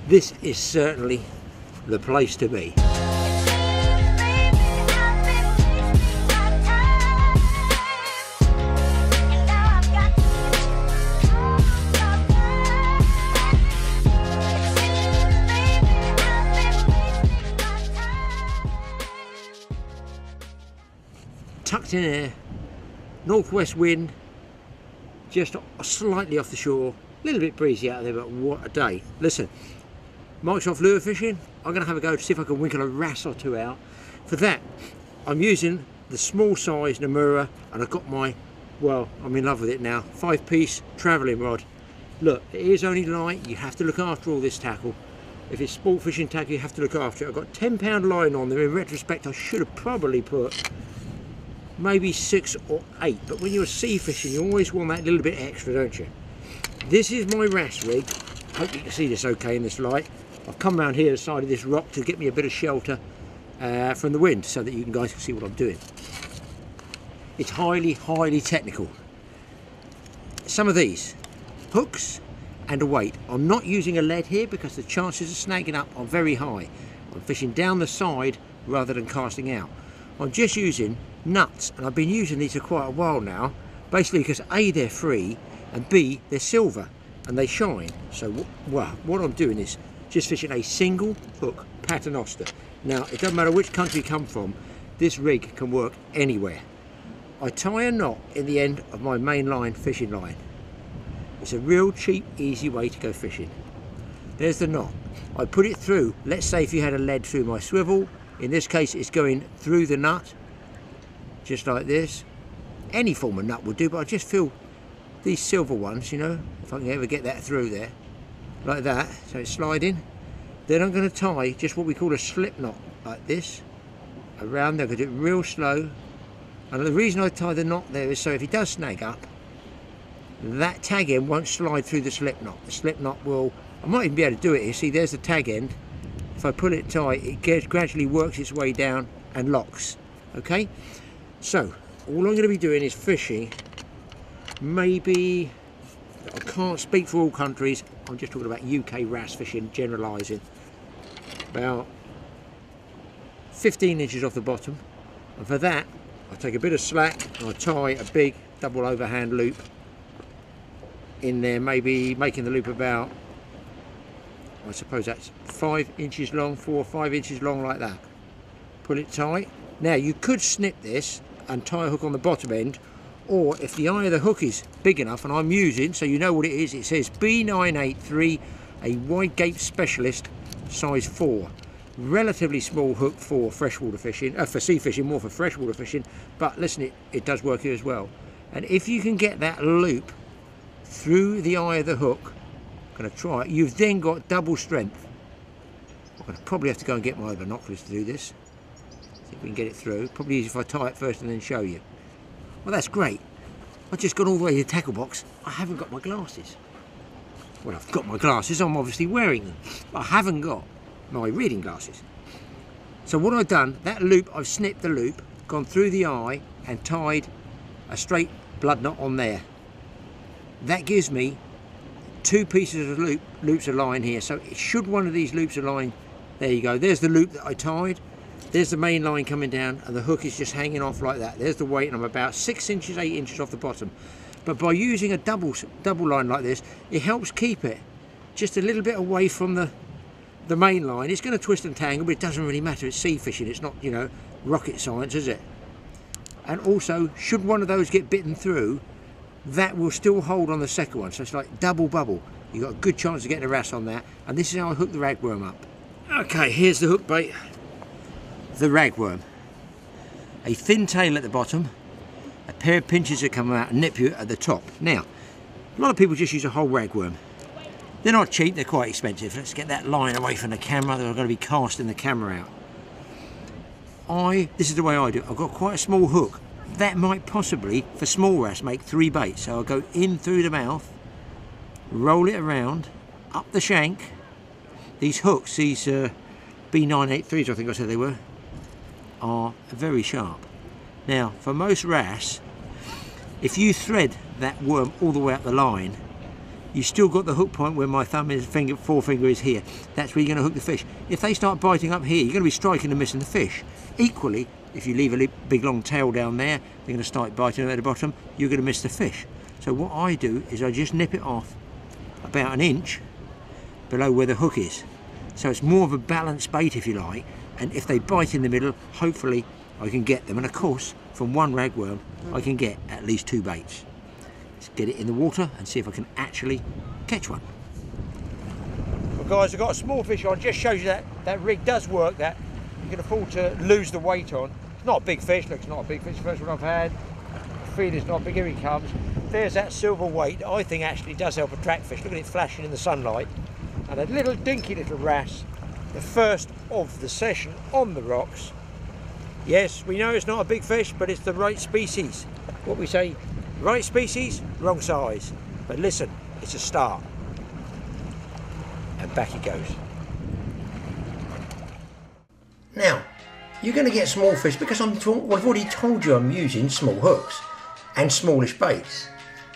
this is certainly the place to be. Tucked in there, northwest wind, just slightly off the shore, a little bit breezy out there, but what a day. Listen, Mike's off lure fishing. I'm going to have a go to see if I can winkle a wrasse or two out. For that, I'm using the small size Nomura, and I've got my, well, I'm in love with it now, 5-piece travelling rod. Look, it is only light, you have to look after all this tackle. If it's sport fishing tackle, you have to look after it. I've got 10-pound line on there. In retrospect, I should have probably put maybe 6 or 8, but when you're sea fishing, you always want that little bit extra, don't you? This is my wrasse rig. Hope you can see this okay in this light. I've come around here to the side of this rock to get me a bit of shelter from the wind, so that you guys can see what I'm doing. It's highly technical. Some of these hooks and a weight. I'm not using a lead here because the chances of snagging up are very high. I'm fishing down the side rather than casting out. I'm just using nuts, and I've been using these for quite a while now, basically because A, they're free, and B, they're silver and they shine. So what I'm doing is just fishing a single hook paternoster. Now, it doesn't matter which country you come from, this rig can work anywhere. I tie a knot in the end of my main line fishing line. It's a real cheap, easy way to go fishing. There's the knot. I put it through, let's say if you had a lead through my swivel, in this case it's going through the nut, just like this. Any form of nut would do, but I just feel these silver ones, you know, if I can ever get that through there, like that, so it's sliding. Then I'm going to tie just what we call a slip knot, like this, around there. I'm going to do it real slow. And the reason I tie the knot there is so if he does snag up, that tag end won't slide through the slip knot. The slip knot will, I might even be able to do it here. See, there's the tag end. If I pull it tight, it gradually works its way down and locks. Okay? So, all I'm going to be doing is fishing, maybe, I can't speak for all countries, I'm just talking about UK wrasse fishing, generalising, about 15 inches off the bottom. And for that, I take a bit of slack and I tie a big double overhand loop in there, maybe making the loop about, I suppose that's 5 inches long, 4 or 5 inches long, like that. Pull it tight. Now, you could snip this and tie a hook on the bottom end, or if the eye of the hook is big enough, and I'm using, so you know what it is, it says B983, a wide gape specialist, size 4. Relatively small hook for freshwater fishing, for sea fishing, more for freshwater fishing, but listen, it does work here as well. And if you can get that loop through the eye of the hook, I'm going to try it, you've then got double strength. I'm going to probably have to go and get my binoculars to do this. See if we can get it through. Probably easier if I tie it first and then show you. Well, that's great. I've just gone all the way to the tackle box. I haven't got my glasses. Well, I've got my glasses, I'm obviously wearing them. But I haven't got my reading glasses. So what I've done, that loop, I've snipped the loop, gone through the eye and tied a straight blood knot on there. That gives me 2 pieces of loops of line here. So should one of these loops of line, there you go. There's the loop that I tied. There's the main line coming down and the hook is just hanging off like that. There's the weight and I'm about 6 inches, 8 inches off the bottom. But by using a double line like this, it helps keep it just a little bit away from the main line. It's going to twist and tangle, but it doesn't really matter. It's sea fishing. It's not, you know, rocket science, is it? And also, should one of those get bitten through, that will still hold on the second one. So it's like double bubble. You've got a good chance of getting a wrasse on that. And this is how I hook the ragworm up. Okay, here's the hook bait. The ragworm. A thin tail at the bottom, a pair of pinches that come out and nip you at the top. Now, a lot of people just use a whole ragworm. They're not cheap, they're quite expensive. Let's get that line away from the camera. They're going to be casting the camera out. This is the way I do it. I've got quite a small hook. That might possibly, for small wrasse, make 3 baits. So I'll go in through the mouth, roll it around, up the shank. These hooks, these B983s I think I said they were, are very sharp. Now, for most wrasse, if you thread that worm all the way up the line, you still got the hook point where my thumb is, forefinger is here. That's where you're going to hook the fish. If they start biting up here, you're going to be striking and missing the fish. Equally, if you leave a big long tail down there, they're going to start biting at the bottom, you're going to miss the fish. So what I do is I just nip it off about an inch below where the hook is. So it's more of a balanced bait, if you like, and if they bite in the middle, hopefully I can get them. And of course, from one ragworm, I can get at least 2 baits. Let's get it in the water and see if I can actually catch one. Well guys, I've got a small fish on, just shows you that that rig does work, that you can afford to lose the weight on. It's not a big fish, look, it's not a big fish, first one I've had. Feeder's not big, here he comes. There's that silver weight that I think actually does help attract fish. Look at it flashing in the sunlight. And a little dinky little wrasse, the first of the session on the rocks. Yes, we know it's not a big fish, but it's the right species. What we say, right species, wrong size. But listen, it's a start. And back it goes. Now, you're going to get small fish because I've already told you I'm using small hooks and smallish baits.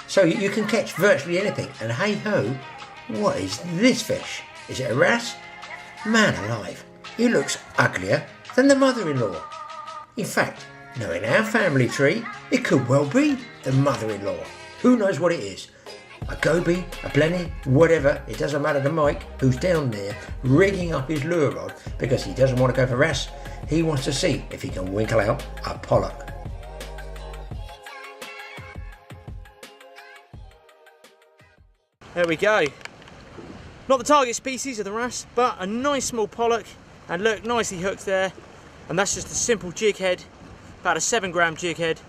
So you can catch virtually anything. And hey ho, what is this fish? Is it a wrasse? Man alive, he looks uglier than the mother-in-law. In fact, knowing our family tree, it could well be the mother-in-law. Who knows what it is? A goby, a blenny, whatever, it doesn't matter to Mike, who's down there rigging up his lure rod because he doesn't want to go for wrasse. He wants to see if he can winkle out a pollack. There we go. Not the target species of the wrasse, but a nice small pollack, and look, nicely hooked there. And that's just a simple jig head, about a 7-gram jig head,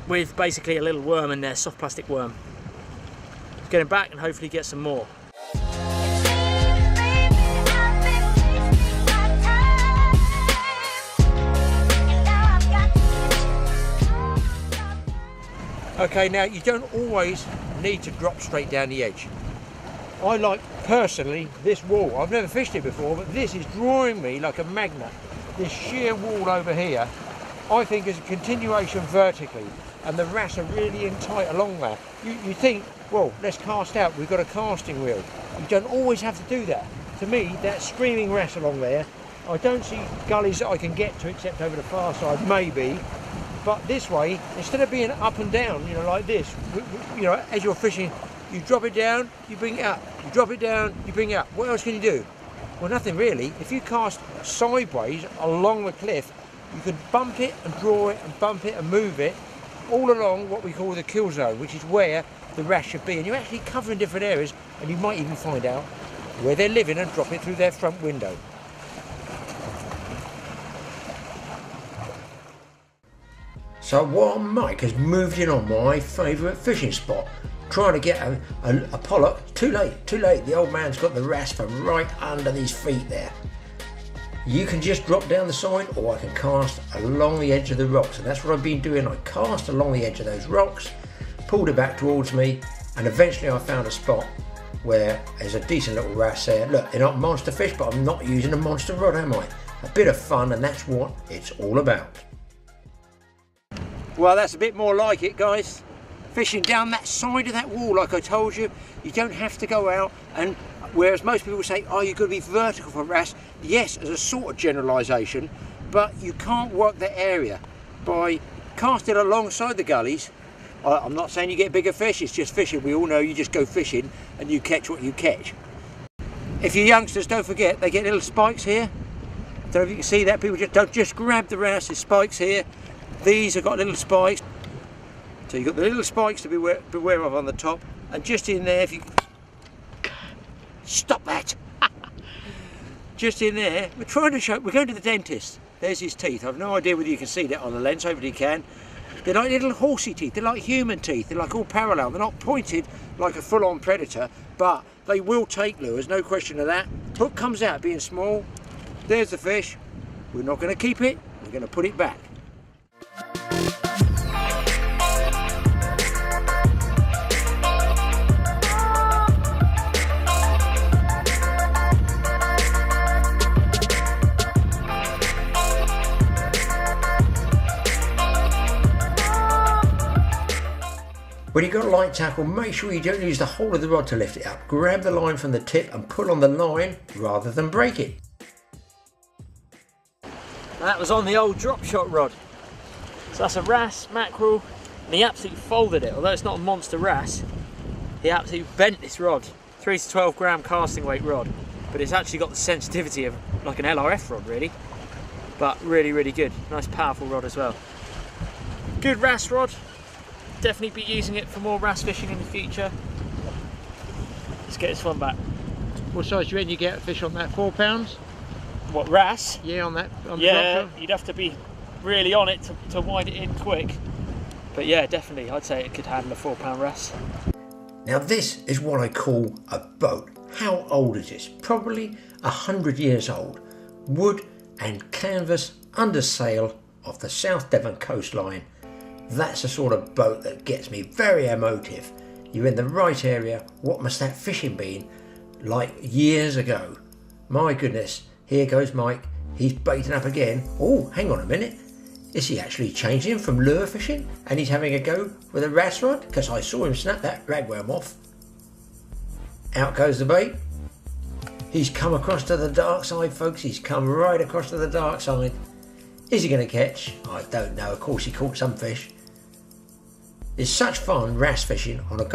with basically a little worm in there, soft plastic worm. Let's get him back and hopefully get some more. Okay, now you don't always need to drop straight down the edge. I like, personally, this wall. I've never fished it before, but this is drawing me like a magnet. This sheer wall over here, I think is a continuation vertically, and the wrasse are really in tight along there. You think, well, let's cast out, we've got a casting wheel. You don't always have to do that. To me, that screaming wrasse along there, I don't see gullies that I can get to except over the far side, maybe. But this way, instead of being up and down, you know, like this, you know, as you're fishing, you drop it down, you bring it up. You drop it down, you bring it up. What else can you do? Well, nothing really. If you cast sideways along the cliff, you can bump it and draw it and bump it and move it all along what we call the kill zone, which is where the wrasse should be. And you're actually covering different areas, and you might even find out where they're living and drop it through their front window. So while Mike has moved in on my favourite fishing spot, trying to get a pollack, too late, the old man's got the wrasse from right under these feet there. You can just drop down the side, or I can cast along the edge of the rocks, and that's what I've been doing. I cast along the edge of those rocks, pulled it back towards me, and eventually I found a spot where there's a decent little wrasse there. Look, they're not monster fish, but I'm not using a monster rod, am I? A bit of fun, and that's what it's all about. Well, that's a bit more like it, guys. Fishing down that side of that wall, like I told you, you don't have to go out, and whereas most people say, oh, you've got to be vertical for wrasse. Yes, as a sort of generalisation, but you can't work that area by casting alongside the gullies. I'm not saying you get bigger fish, it's just fishing. We all know you just go fishing and you catch what you catch. If you youngsters, don't forget, they get little spikes here. Don't know if you can see that. People don't just grab the wrasse, there's spikes here. These have got little spikes. So you've got the little spikes to beware of on the top, and just in there, if you stop that, just in there, we're trying to show. We're going to the dentist. There's his teeth. I've no idea whether you can see that on the lens. Hopefully you can. They're like little horsey teeth. They're like human teeth. They're like all parallel. They're not pointed like a full-on predator, but they will take lures. No question of that. Hook comes out being small. There's the fish. We're not going to keep it. We're going to put it back. When you've got a light tackle, make sure you don't use the whole of the rod to lift it up. Grab the line from the tip and pull on the line rather than break it. That was on the old drop shot rod. So that's a wrasse mackerel, and he absolutely folded it. Although it's not a monster wrasse, he absolutely bent this rod. 3 to 12 gram casting weight rod, but it's actually got the sensitivity of like an LRF rod really. But really, really good. Nice powerful rod as well. Good wrasse rod. Definitely be using it for more wrasse fishing in the future. Let's get this one back. What size do you reckon you get a fish on that? 4 pounds? What, wrasse? Yeah, on that. On yeah, you'd have to be really on it to wind it in quick. But yeah, definitely, I'd say it could handle a 4 pound wrasse. Now this is what I call a boat. How old is this? Probably 100 years old. Wood and canvas under sail off the South Devon coastline. That's the sort of boat that gets me very emotive. You're in the right area. What must that fishing been like years ago? My goodness, here goes Mike. He's baiting up again. Oh, hang on a minute. Is he actually changing from lure fishing and he's having a go with a wrasse rod? Because I saw him snap that ragworm off. Out goes the bait. He's come across to the dark side, folks. He's come right across to the dark side. Is he going to catch? I don't know. Of course he caught some fish. It's such fun wrasse fishing on a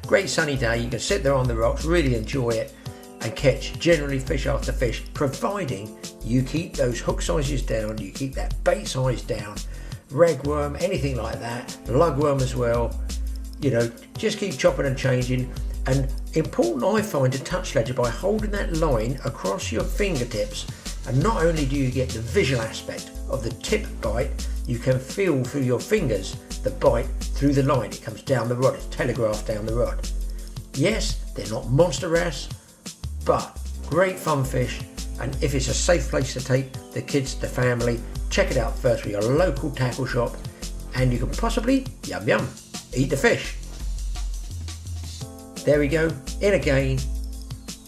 great sunny day. You can sit there on the rocks, really enjoy it and catch generally fish after fish, providing you keep those hook sizes down, you keep that bait size down, ragworm, anything like that, lugworm as well. You know, just keep chopping and changing. And important, I find, to touch ledger by holding that line across your fingertips. And not only do you get the visual aspect of the tip bite, you can feel through your fingers the bite through the line. It comes down the rod, it's telegraphed down the rod. Yes, they're not monster wrasse, but great fun fish. And if it's a safe place to take the kids, the family, check it out first with your local tackle shop, and you can possibly, yum yum, eat the fish. There we go, in again.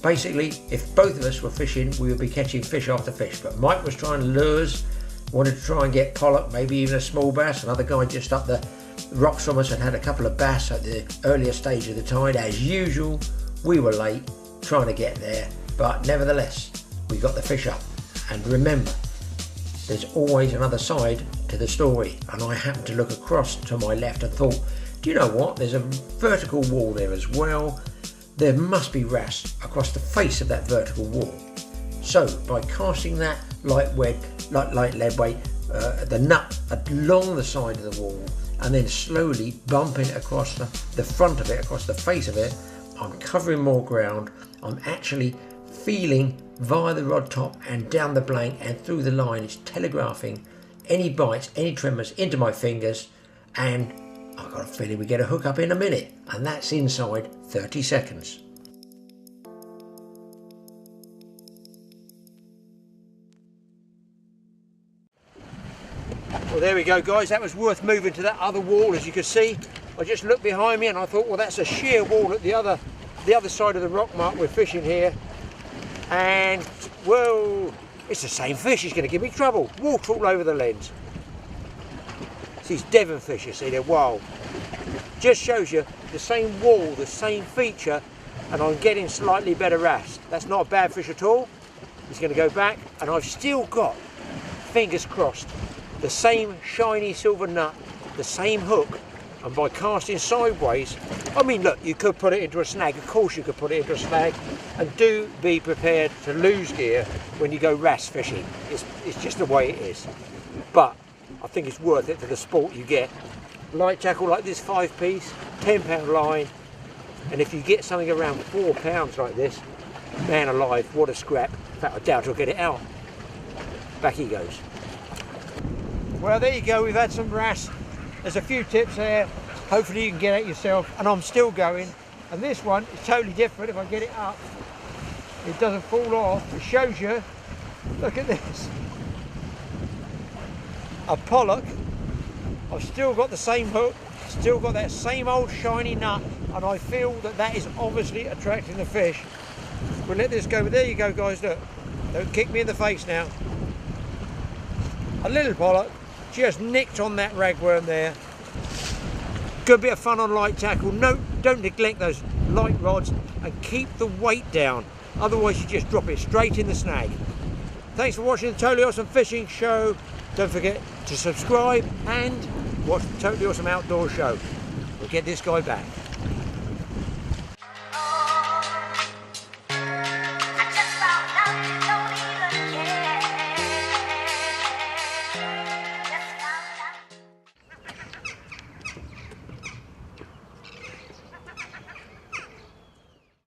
Basically, if both of us were fishing, we would be catching fish after fish. But Mike was trying lures, wanted to try and get pollock, maybe even a small bass. Another guy just up the rocks from us had a couple of bass at the earlier stage of the tide. As usual, we were late trying to get there, but nevertheless, we got the fish up. And remember, there's always another side to the story. And I happened to look across to my left and thought, do you know what? There's a vertical wall there as well. There must be wrasse across the face of that vertical wall. So by casting that light lead weight, the nut along the side of the wall, and then slowly bumping it across the front of it, across the face of it, I'm covering more ground. I'm actually feeling via the rod top and down the blank and through the line. It's telegraphing any bites, any tremors into my fingers, and I've got a feeling we get a hook up in a minute, and that's inside 30 seconds. Well, there we go, guys. That was worth moving to that other wall. As you can see, I just looked behind me and I thought, well, that's a sheer wall at the other side of the rock mark we're fishing here. And, well, it's the same fish. He's going to give me trouble. Water all over the lens. These Devon fish, you see, they're wild. Just shows you the same wall, the same feature, and I'm getting slightly better wrasse. That's not a bad fish at all. He's going to go back, and I've still got, fingers crossed, the same shiny silver nut, the same hook, and by casting sideways, I mean, look, you could put it into a snag. Of course you could put it into a snag, and do be prepared to lose gear when you go wrasse fishing. It's just the way it is. But I think it's worth it for the sport you get. Light tackle like this 5-piece, 10-pound line, and if you get something around 4 pounds like this, man alive, what a scrap. In fact, I doubt I'll get it out. Back he goes. Well, there you go, we've had some wrasse. There's a few tips there, hopefully you can get it yourself, and I'm still going. And this one is totally different. If I get it up, it doesn't fall off. It shows you, look at this. A pollock. I've still got the same hook, still got that same old shiny nut, and I feel that that is obviously attracting the fish. We'll let this go, but there you go, guys, look. Don't kick me in the face now. A little pollock, just nicked on that ragworm there. Good bit of fun on light tackle. No, don't neglect those light rods and keep the weight down. Otherwise you just drop it straight in the snag. Thanks for watching the Totally Awesome Fishing Show. Don't forget to subscribe and watch the Totally Awesome Outdoor Show. We'll get this guy back.